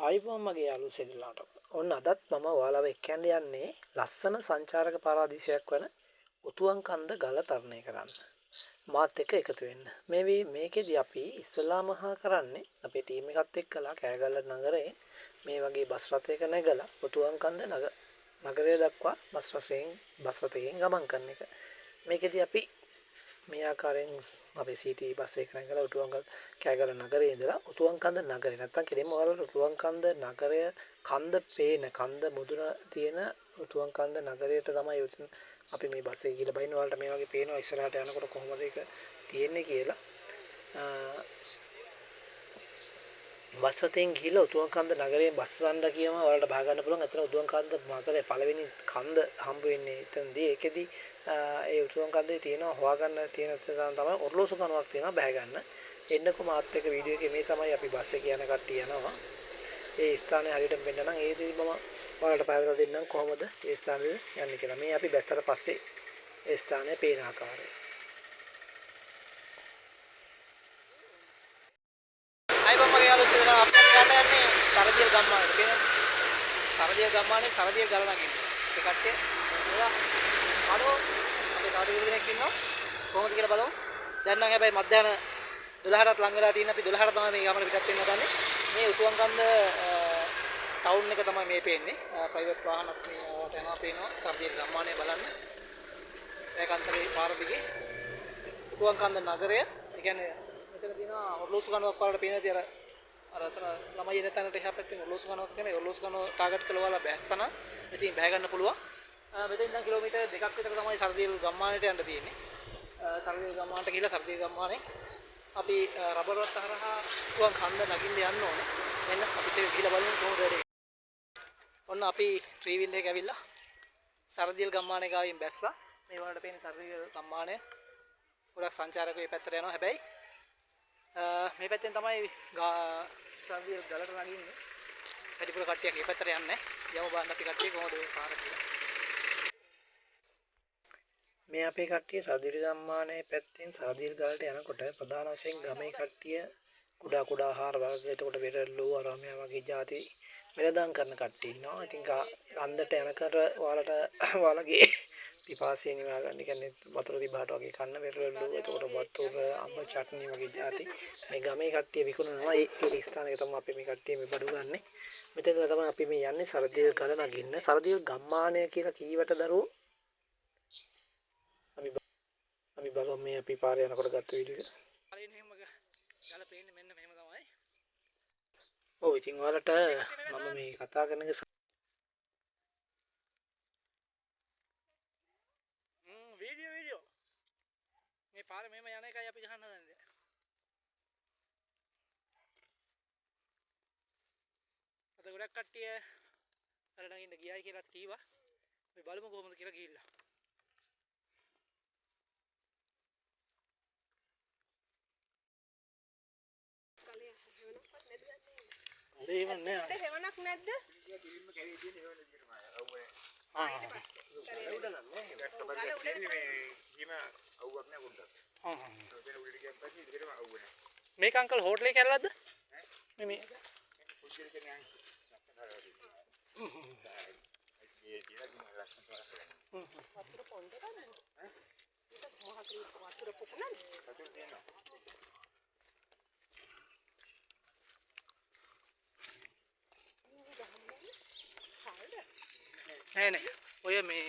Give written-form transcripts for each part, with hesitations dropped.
ආයිබෝම් මගේ යාළුවෝ සෙල්ලාට. ඔන්න අදත් මම ඔයාලව එක්කන් යන්නේ ලස්සන සංචාරක පාරාදීසයක් වන උතුවන් කන්ද ගල තරණය කරන්න. මාත් එක්ක එකතු වෙන්න. මේකෙදි අපි ඉස්සලාම කරන්නේ අපේ ටීම් එකත් එක්කලා කෑගල්ල නගරේ මේ වගේ බස් රථයක නැගලා උතුවන් කන්ද නගරය දක්වා බස් රථයෙන් ගමන් කරන එක. මේකෙදි අපි මේ ආකාරයෙන් අපේ සිටි බස් එක නැගලා උතුවන්කන්ද කෑගල නගරේ ඉඳලා උතුවන්කන්ද නගරේ නැත්තම් කෙලින්ම ඔයාලට උතුවන්කන්ද නගරය කන්ද මුදුන තියෙන උතුවන්කන්ද නගරයට තමයි අපි මේ බස් එකේ ගිහලා බයින්න. ඔයාලට මේ වගේ පේනවා ඉස්සරහට යනකොට කොහොමද ඒක තියෙන්නේ කියලා. බස් රථයෙන් ගිහලා උතුවන්කන්ද නගරේ බස් සඳ කියම ඔයාලට බහ ගන්න පුළුවන්. අතන උතුවන්කන්ද නගරේ පළවෙනි කන්ද හම්බ වෙන්නේ එතනදී. ඒකෙදි ඒ උතුවන්කන්දේ තියෙනවා හොයාගන්න තියෙන තැන තමයි ඔර්ලෝසු කණුවක් තියෙනවා බහ ගන්න. එන්නකො මාත් එක්ක වීඩියෝ එකේ මේ තමයි අපි බස් එකේ යන කට්ටිය යනවා. ඒ ස්ථානේ හරියටම වෙන්න නම් ඒදී මම ඔයාලට පැහැදිලි දෙන්නම් කොහොමද ඒ ස්ථානේ යන්නේ කියලා. මේ අපි බැස්සට පස්සේ ඒ ස්ථානය පේන ආකාරය. ආයිබෝම් මගේ යාළුවෝ සෙල්ලා අපිට යන්න යන්නේ සරදියල් ගම්මානට. පේනවද? සරදියල් ගම්මානේ සරදියල් ගල නගින්න. ඒ කට්ටිය ඒවා අරෝ අපේ කාටු දෙනෙක් ඉන්නවා. කොහොමද කියලා බලමු. දැන් නම් හැබැයි මධ්‍යහන 12ටත් ලඟ වෙලා තියෙන අපි 12ට තමයි මේ ගමන පිටත් වෙන්න හදන්නේ. මේ උතුවන්කන්ද ටවුන් එක තමයි මේ පේන්නේ. ප්‍රයිවට් වාහනත් මේවට යනවා පේනවා. සරදියල් ගම්මානේ බලන්න. ඒකාන්තරේ පාර දිගේ උතුවන්කන්ද නගරය. ඒ කියන්නේ මෙතන තියෙනවා ඔර්ලෝසු කණුවක් වලට පේන විදිහ අර අතන ළමයි එන තැනට එහා පැත්තෙන් ඔර්ලෝසු කණුවක් තියෙනවා. ඒ ඔර්ලෝසු කණුව ටාගට් කරලා ඔයාලා බැස්සන ඉතින් බහ ගන්න පුළුවන්. මෙතෙන් ඉඳන් කිලෝමීටර් 2ක් විතර තමයි සරදියල් ගම්මානට යන්න තියෙන්නේ. සරදියල් ගම්මානට ගිහලා සරදියල් ගම්මානේ අපි රබර් වත්ත හරහා උතුවන්කන්ද නගින්න යන්න ඕනේ. එන්න අපිට ගිහලා බලමු කොහොමද වැඩේ. ඔන්න අපි ට්‍රීවිල් එකේ ඇවිල්ලා සරදියල් ගම්මානේ ගාවින් බැස්සා. මේ වලට පේන සරදියල් ගම්මානය ගොඩක් සංචාරකයෝ මේ පැත්තට යනවා. හැබැයි මේ පැත්තෙන් තමයි සරදියල් ගලට නගින්නේ. වැඩිපුර කට්ටියක් මේ පැත්තට යන්නේ. යමු බලන්න අපි කට්ටිය කොහොමද මේ පාර කියලා. මේ අපේ කට්ටිය සරදියල් ගම්මානේ පැත්තෙන් සරදියල් ගලට යනකොට ප්‍රධාන වශයෙන් ගමේ කට්ටිය කුඩා ආහාර වර්ග එතකොට වෙරළු අරාමියා වගේ ಜಾති වෙළඳාම් කරන කට්ටිය ඉන්නවා. ඉතින් අන්දට යනකොට ඔයාලගේ පිපාසය නිවා ගන්න. කියන්නේ වතුර තිබහට වගේ කන්න වෙරළු එතකොට වතුර අඹ චට්නි වගේ ಜಾති මේ ගමේ කට්ටිය විකුණනවා. ඒ ස්ථානයක තමයි අපි මේ කට්ටිය මේ බඩු ගන්නෙ. මෙතන තමයි අපි මේ යන්නේ සරදියල් ගල නගින්න. සරදියල් ගම්මානය කියලා කීවට දරුවෝ අපි බලමු මේ අපි පාරේ යනකොට ගත්ත වීඩියෝ එක. පාරේන එහෙම ගල පේන්නේ මෙන්න මෙහෙම තමයි. ඔව් ඉතින් ඔයාලට මම මේ කතා කරන එක වීඩියෝ මේ පාරේ මෙහෙම යන එකයි අපි ගහන්න හදන්නේ. අද ගොඩක් කට්ටිය අර නගින්න ගියයි කියලාත් කීවා. අපි බලමු කොහොමද කියලා ගිහිල්ලා. එහෙම නෑ. හේවණක් නැද්ද? කිලින්ම කැවේ තියෙන හේවණ විදිහටම අවුවේ. උඩ නෑ. ගල උඩ මේ හිම අවුවක් නෑ පොඩ්ඩක්. උඩට ගියන් පස්සේ ඉතින් අවුව නෑ. මේක අංකල් හෝටලේ කැරලද්ද? මේ පුෂිල් කියන්නේ වතුර පොන්ද ගන්නද? ඒක මොහොතේ වතුර පුපුනන්නේ? වතුර තියෙනවා. නෑ ඔය මේ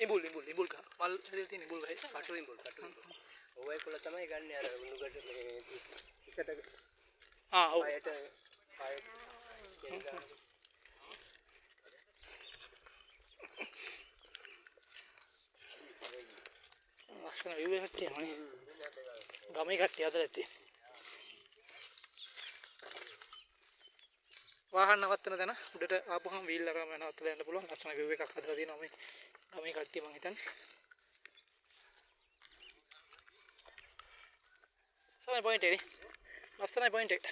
ඉඹුල් ගහ මල් හැදලා තියෙන ඉඹුල් ගහ කටු ඉඹුල් ඔය කොළ තමයි ගන්න අර උණුකට මේ ඉකට ඔව් පායට ලස්සන view එකක් තියෙනවා නේ ගමේ කට්ටිය අතර තියෙන වාහන නවත්තන තැන උඩට ආපුවම වීල් අරම නවත්තලා යන්න පුළුවන්. ලස්සන view එකක් හදලා තියෙනවා මේ ගමේ කට්ටිය මං හිතන්නේ. සමයි පොයින්ට් එකේ. ලස්සනයි පොයින්ට් එක.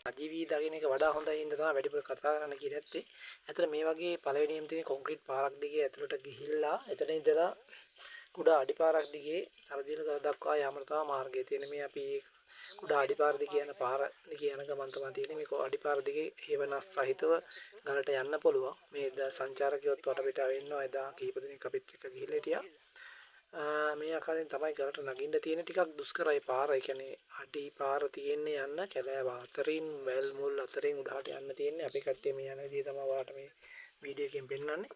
ජීවී දකින්න එක වඩා හොඳයි ඉඳ තමයි වැඩිපුර කතා කරන්න කියලා ඇත්තේ. ඇත්තට මේ වගේ පළවෙනියම තියෙන කොන්ක්‍රීට් පාරක් දිගේ ඇතුළට ගිහිල්ලා එතන ඉඳලා කුඩා අඩිපාරක් දිගේ සරදියල ගල දක්වා යාමට තමයි මාර්ගය තියෙන්නේ. මේ අපි කුඩා අඩිපාර දිගේ යන පාර දිගේ යන ගමන් තමයි තියෙන්නේ. මේක අඩිපාර දිගේ හේවනස් සහිතව ගලට යන්න පුළුවන්. මේ සංචාරකයොත් වටපිටාව ඉන්නවා. එදා කීප දිනක් අපිත් එක්ක ගිහිල්ලා හිටියා. මේ ආකාරයෙන් තමයි ගලට නගින්න තියෙන ටිකක් දුෂ්කරයි පාර. ඒ කියන්නේ අඩි පාර තියෙන්නේ යන්න කැලෑව අතරින් වැල් මුල් අතරින් උඩහට යන්න තියෙන්නේ. අපි කට්ටිය මේ යන විදිහ තමයි ඔයාලට මේ වීඩියෝ එකෙන් පෙන්නන්නේ.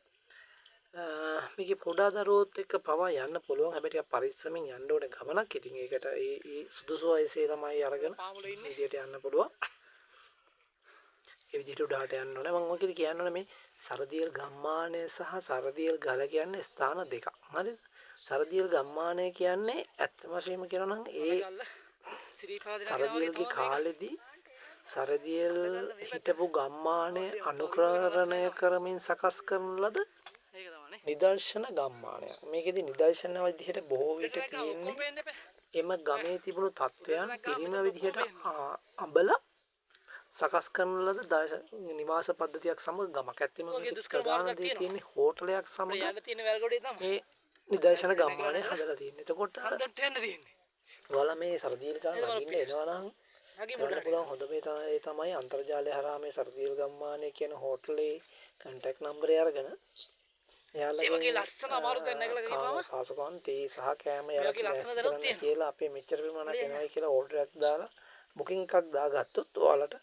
මේකේ පොඩා දරුවොත් එක්ක පවා යන්න පුළුවන්. හැබැයි ටිකක් පරිස්සමින් යන්න ඕනේ ගමනක්. ඉතින් ඒකට ඒ සුදුසු වයසේ ළමයි අරගෙන විදියට යන්න පුළුවන්. ඒ විදිහට උඩහට යන්න ඕනේ. මම ඔයකදී කියන්න ඕනේ මේ සරදියල් ගම්මානය සහ සරදියල් ගල කියන්නේ ස්ථාන දෙකක්. හරිද? සරදියල් ගම්මානය කියන්නේ ඇත්ත වශයෙන්ම කියනවා නම් ඒ සරදියල්ගේ කාලෙදී සරදියල් හිටපු ගම්මානය අනුකරණය කරමින් සකස් කරන ලද නිදර්ශන ගම්මානයක්. මේකෙදි නිදර්ශන විදිහට බොහෝ විට තියෙන්නේ එම ගමේ තිබුණු තත්වයන් පිළිම විදිහට අඹල සකස් කරන ලද නිවාස පද්ධතියක් සමග ගමක්. ඇත්තම ප්‍රධාන දේ තියෙන්නේ හෝටලයක් සමග මේ නිදර්ශන ගම්මානය හදලා තියෙන්නේ. එතකොට ඔයාලා මේ සරදියල් ගාන නගින්න එනවා නම් ගන්න පුළුවන් හොඳම ඒ තමයි අන්තර්ජාලය හරහා මේ සරදියල් ගම්මානය කියන හෝටලේ කන්ටැක්ට් නම්බරය අරගෙන එයාලගේ වගේ ලස්සන අමාරු තැන් නැගලා ගිහම පාසුකම් තේ සහ කෑම යාලා කියලා අපේ මෙච්චර ප්‍රමාණයක් එනවායි කියලා ඕඩර් එකක් දාලා බුකින් එකක් දාගත්තොත් ඔයාලට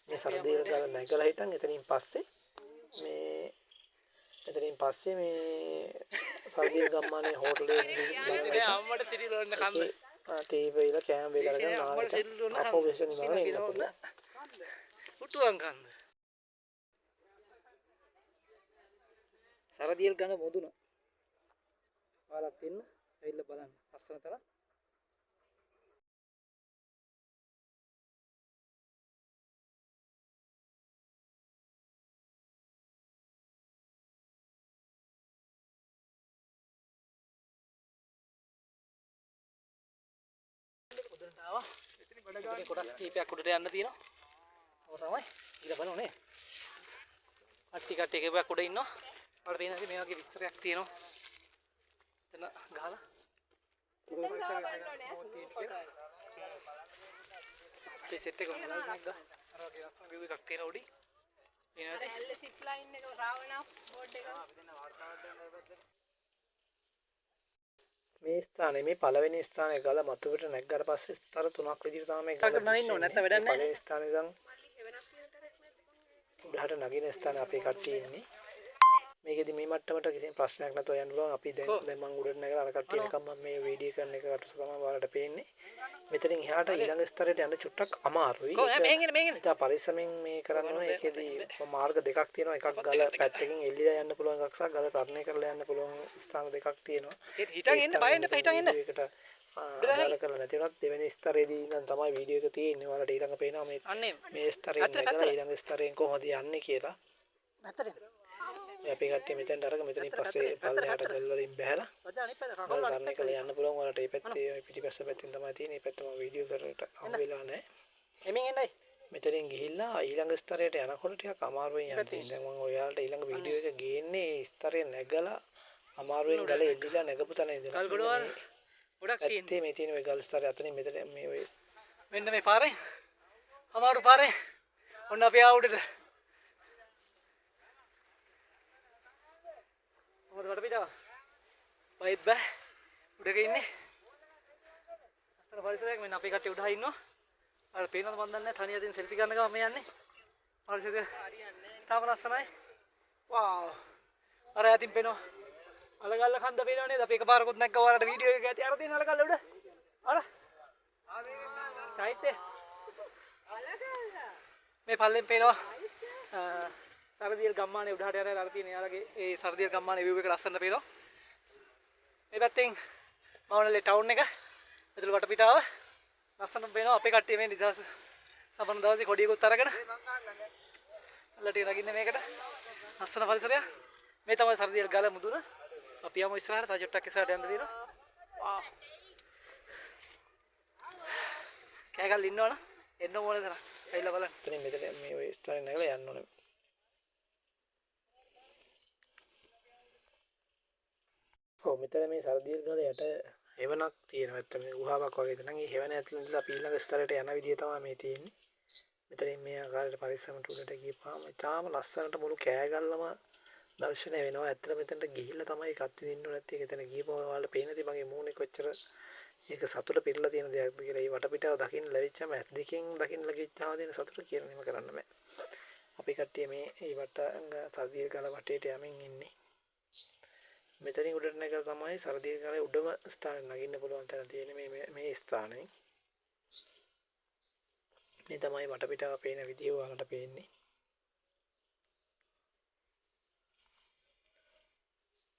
මේ සරදියල් ගාන නැගලා හිටන් එතනින් පස්සේ මේ සරදියල් ගම්මානයේ හෝටලේ ගිහින් අම්මට තිරිලොන්න කන්න තේ වේලා කෑම වේලා අරගෙන නාලට අපෝ වෙසෙන ගාන ඉන්න පුළුවන්. උටුවන් කන්න. සරදියල් ගන්න මොදුන. ඔයාලත් එන්න ඇවිල්ලා බලන්න. ලස්සන තරම්. උඩට ආවා. එතන කොටස් කීපයක් උඩට යන්න තියෙනවා. ඔය තමයි. ඊට බලන්න නේ. කට්ටි එකක් උඩ ඉන්නවා. වල පේනවාද මේ වගේ විස්තරයක් තියෙනවා. එතන ගහලා. ඒ සෙට් එක මොනවද නැද්ද? අර වගේ වීව් එකක් තියෙන උඩි. පේනවාද? එල් සිප් ලයින් එක රාවණා බෝඩ් එක. මේ ස්ථානේ මේ පළවෙනි ස්ථානයේ ගල මතුවට නැග්ගට පස්සේ ස්තර තුනක් විදිහට තමයි ගල නගින්න ඕනේ. නැත්නම් වැඩක් නැහැ. පළවෙනි ස්ථානේ ඉඳන් උඩහට නගින ස්ථානේ අපේ කට්ටිය ඉන්නේ. මේකෙදි මේ මට්ටමට කිසිම ප්‍රශ්නයක් නැතුව යන්න පුළුවන්. අපි දැන් මම උඩට නැගලා අර කට්ටිය නිකන් මම මේ වීඩියෝ කරන එකට තමයි ඔයාලට පේන්නේ. මෙතනින් එහාට ඊළඟ ස්තරයට යන්න චුට්ටක් අමාරුයි. ඒක පරිස්සමෙන් මේ කරන්න ඕනේ. ඒකෙදි මාර්ග දෙකක් තියෙනවා. එකක් ගල පැත්තකින් එල්ලිලා යන්න පුළුවන් එකක් සහ ගල තරණය කරලා යන්න පුළුවන් ස්ථාන දෙකක් තියෙනවා. හිටන් එන්න බය වෙන්න හිටන් එන්න. ඒකට ආදාල කරලා නැති වුණත් දෙවෙනි ස්තරේදී ඉඳන් තමයි වීඩියෝ එක තියෙන්නේ. ඔයාලට ඊළඟ පේනවා මේ ස්තරයෙන් නැගලා ඊළඟ ස්තරයෙන් කොහොමද යන්නේ කියලා. පැත්තට අපි කට්ටිය මෙතෙන්ට අරගෙන මෙතනින් පස්සේ පල්ලෙහාට ගල් වලින් බැහැලා ගල් තරණය කරලා යන්න පුළුවන්. ඔයාලට මේ පැත්තේ පිටිපස්ස පැත්තෙන් තමයි තියෙන්නේ. මේ පැත්ත මම වීඩියෝ කරලා හම් වෙලා නැහැ. එමින් එන්නයි. මෙතනින් ගිහිල්ලා ඊළඟ ස්තරයට යනකොට ටිකක් අමාරුවෙන් යන්න තියෙනවා. දැන් මම ඔයාලට ඊළඟ වීඩියෝ එක ගේන්නේ ස්තරේ නැගලා අමාරුවෙන් ගල එල්ලිලා නැගපු තැන ඉඳලා. ගල් ගොඩවල් ගොඩක් තියෙන්නේ. මේ තියෙන ඔය ගල් ස්තරය අතනින් මෙතන මේ ඔය මෙන්න මේ පාරේ අමාරු පාරේ ඔන්න අපි ආවුඩට මොකද වඩ පිටව බයිත් බෑ උඩක ඉන්නේ අතන පරිසරයක් මෙන්න අපේ කට්ටිය උඩහා ඉන්නවා අර පේනවද මන් දන්නේ නැහැ තනියදින් සෙල්ෆි ගන්න ගම මේ යන්නේ පරිසරය හරියන්නේ තාම ලස්සනයි වාව් අර යටින් පේනවා අලගල්ල කන්ද පේනව නේද අපි එකපාරකුත් නැග්ගා ඔයාලට වීඩියෝ එක ඇති අර තියෙන අලගල්ල උඩ අර චෛත්‍ය අලගල්ල මේ පල්ලෙන් පේනවා සරදියල් ගම්මානේ උඩහට යන අර තියෙන යාලගේ ඒ සරදියල් ගම්මානේ view එක ලස්සනට පේනවා මේ පැත්තෙන් මවුනලේ ටවුන් එක ඇතුළේ වටපිටාව ලස්සනට පේනවා අපේ කට්ටිය මේ නිදහස් සම්පන්න දවසේ කොඩියකුත් අරගෙන අල්ලට නගින්නේ මේකට ලස්සන පරිසරයක් මේ තමයි සරදියල් ගල මුදුන අපි යමු ඉස්සරහට තව චුට්ටක් ඉස්සරහට යන්න තියෙනවා වාව් කෑගල් ඉන්නවනේ එන්න ඕනේ තරම්. ඇවිල්ලා බලන්න. මෙතන මේ ඔය ස්ථානේ නැගලා යන්න ඕනේ. ඔව් මෙතන මේ සරදීල් ගල යට හෙවණක් තියෙනවා. නැත්නම් මේ ගුහාවක් වගේ දෙනවා. ඒ හෙවණ ඇතුළේ ඉඳලා අපි ඊළඟ ස්ථලයට යන විදිය තමයි මේ තියෙන්නේ. මෙතනින් මේ ආකාරයට පරිස්සමට උඩට ගියපුවාම තාම ලස්සනට මුළු කෑගල්ලම දර්ශනය වෙනවා. ඇත්තට මෙතනට ගිහිල්ලා තමයි ඒකත් විඳින්න ඕනේ. නැත්නම් ඒක එතන ගියපුවම ඔයාලට පේන ඉතින් මගේ මූණේ කොච්චර ඒක සතුට පිරලා තියෙන දෙයක්ද කියලා. මේ වටපිටාව දකින්න ලැබිච්චම ඇස් දෙකෙන් දකින්න ලැබිච්චාම දෙන සතුට කියලා නිම කරන්න බෑ. අපි කට්ටිය මේ වට සරදීල් ගල වටේට යමින් ඉන්නේ. මෙතනින් උඩට නැගලා තමයි සරදීල් ගලේ උඩම ස්ථානෙ නගින්න පුළුවන් තැන තියෙන්නේ මේ ස්ථානේ. මේ තමයි වටපිටාව පේන විදිය ඔයාලට පේන්නේ.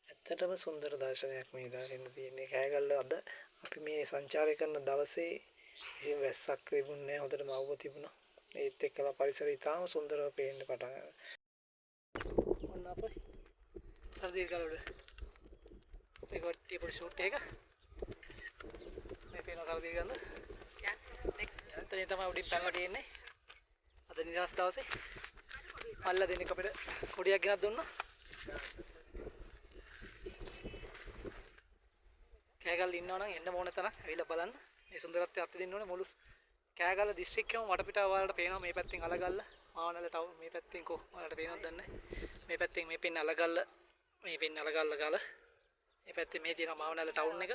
ඇත්තටම සුන්දර දර්ශනයක් මේ දකින්න තියෙන්නේ. කෑගල්ල අද අපි මේ සංචාරය කරන දවසේ කිසිම වැස්සක් තිබුණේ නැහැ. හොඳටම අවුව තිබුණා. ඒත් එක්කලා පරිසරය ඉතාම සුන්දරව පේන්න පටන් ගත්තා. ඔන්න අපේ සරදීල් ගල උඩ මේක වටේ පොඩි ෂූට් එක. මේ පේන සරදීල් ගල. යා නෙක්ස්ට්. එතන තමයි උඩින් පැනලා තියෙන්නේ. අද නිදහස් දවසේ මල්ලා දෙන්නෙක් අපිට කොඩියක් ගෙනත් දුන්නා. කෑගල්ල ඉන්නවනම් එන්න ඕන තරම් ඇවිල්ලා බලන්න. මේ සුන්දරත්වය අත්විඳින්න ඕනේ. මුළු කෑගල්ල දිස්ත්‍රික්කයම වටපිටාව වලට පේනවා. මේ පැත්තෙන් අලගල්ල, මාවනල ටවුන් මේ පැත්තෙන් ඔයාලට පේනවද දන්නේ නැහැ. මේ පැත්තෙන් මේ පෙන්න අලගල්ල, මේ පෙන්න අලගල්ල ගල. මේ පැත්තේ මේ තියෙනවා මාවනල ටවුන් එක.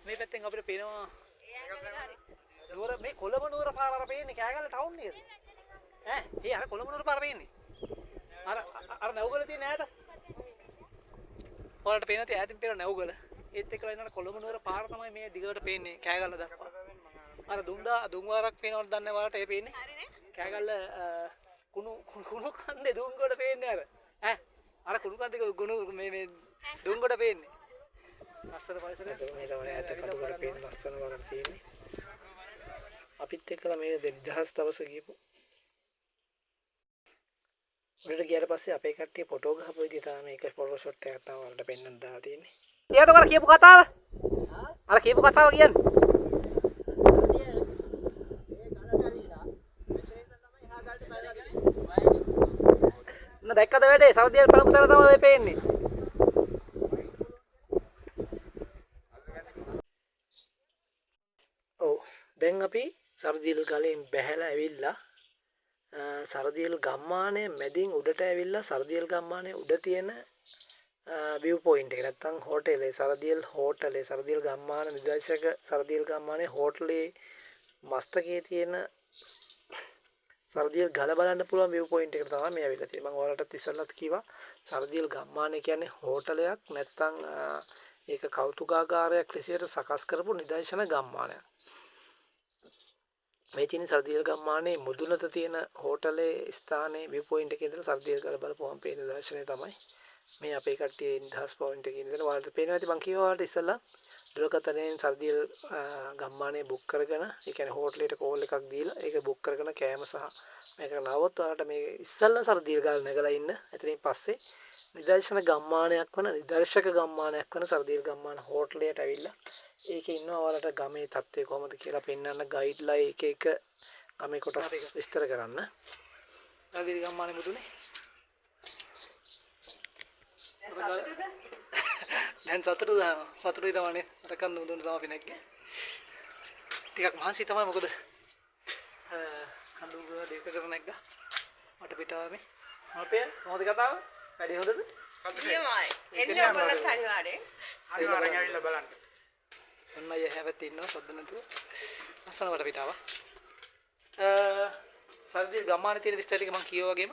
මේ පැත්තෙන් අපිට පේනවා නුවර මේ කොළඹ නුවර පාර අර පේන්නේ කෑගල්ල ටවුන් එකද? ඒ අර කොළඹ නුවර පාර පේන්නේ. අර නැවුගල තියෙන ඈත. ඔයාලට පේනද ඈතින් පේන නැවුගල. ඒත් එක්කලා ඉන්න කොළඹ නුවර පාර තමයි මේ දිගට පේන්නේ කෑගල්ල දක්වා. අර දුම්වාරක් පේනවද දන්නේ ඔයාලට ඒ පේන්නේ? හරිනේ. කෑගල්ල කුණු කන්දේ දුම්ගොඩ පේන්නේ අර. අර කුණු කන්දේ මේ දුම්ගොඩ පේන්නේ. ලස්සන පරිසරයක්. මේ තමයි ඈත කඩුගොඩ පේන ලස්සන වරක් තියෙන්නේ. අපිත් එක්කලා මේ 2000 දවස ගියපු උඩට ගියාට පස්සේ අපේ කට්ටිය ෆොටෝ ගහපු විදිය තමයි මේක ෆොටෝ ෂොට් එකක් තමයි වලට පෙන්නන්න දාලා තියෙන්නේ. ඊට ඔකර කියපු කතාව? අර කියපු කතාව කියන්නේ. දැක්කද වැඩේ සරදීල් බලපු තැන තමයි ඔය පේන්නේ. ඔව් දැන් අපි සරදීල් ගලෙන් බැහැලා ඇවිල්ලා සරදීල් ගම්මානයේ මැදින් උඩට ඇවිල්ලා සරදීල් ගම්මානයේ උඩ තියෙන view point එක නැත්තම් හෝටලේ සරදීල් ගම්මාන නිදර්ශක සරදීල් ගම්මානයේ හෝටලේ මස්තකයේ තියෙන සරදීල් ගල බලන්න පුළුවන් view point එකට තමයි මේ ඇවිල්ලා තියෙන්නේ. මම ඔයාලටත් ඉස්සෙල්ලත් කිව්වා සරදීල් ගම්මානය කියන්නේ හෝටලයක් නැත්තම් ඒක කෞතුකාගාරයක් ලෙසට සකස් කරපු නිදර්ශන ගම්මානයක්. මේ තියෙන සරදීල් ගම්මානයේ මුදුනට තියෙන හෝටලේ ස්ථානයේ view point එකේ ඉඳලා සරදීල් ගල බලපුවම පේන දර්ශනය තමයි මේ අපේ කට්ටියේ නිදහස් පොයින්ට් එකේ ඉඳලා ඔයාලට පේනවා. ඉතින් මම කිව්වා ඔයාලට ඉස්සෙල්ලා දුරකථනයෙන් සරදීල් ගම්මානයේ බුක් කරගෙන ඒ කියන්නේ හෝටලෙට කෝල් එකක් දීලා ඒක බුක් කරගෙන කෑම සහ මේකට නාවොත් ඔයාලට මේ ඉස්සෙල්ලා සරදීල් ගල නැගලා ඉන්න. එතනින් පස්සේ නිදර්ශන ගම්මානයක් වන සරදීල් ගම්මාන හෝටලයට ඇවිල්ලා ඒකේ ඉන්නවා ඔයාලට ගමේ තත්ත්වය කොහොමද කියලා පෙන්වන්න ගයිඩ්ලා එක ගමේ කොටස් විස්තර කරන්න. සරදීල් ගම්මානේ මුදුනේ දැන් සතුටුයි තමයි අර කන්ද මුදුන තමයි අපි නැග්ගේ. ටිකක් මහන්සි තමයි මොකද කන්ද මුදුන දෙකකට නැග්ගා. මට පිටාවේ අපේ මොකද කතාව? වැඩි හොඳද? සතුටුයි. එන්නේ ඔයගොල්ලෝ අනිවාර්යෙන් ඇවිල්ලා බලන්න. ඔන්න අය හැවත් ඉන්නවා සද්ද නැතුව. අසන වට පිටාව. සරදීල් ගම්මානේ තියෙන විස්තර ටික මම කියෝ වගේම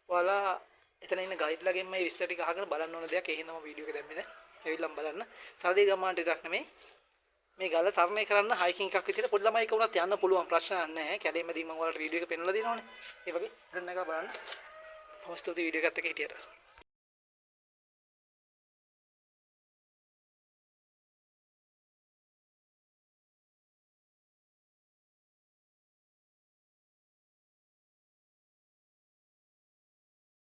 ඔයාලා එතන ඉන්න ගයිඩ්ලාගෙන් මේ විස්තර ටික අහගෙන බලන්න ඕන දෙයක්. ඒ හින්දාම වීඩියෝ එක දැම්මේ නැහැ. ඇවිල්ලා බලන්න. සරදීල් ගම්මානට විතරක් නෙමෙයි මේ ගල තරණය කරන්න හයිකින් එකක් විදිහට පොඩි ළමයික වුණත් යන්න පුළුවන් ප්‍රශ්නයක් නැහැ. කැලේ මැදින් මම ඔයාලට වීඩියෝ එක පෙන්නලා දෙනවනේ. ඒ වගේ දැන් නැගලා බලන්න. පොස්ට් වීඩියෝ එකත් එක්ක හිටියට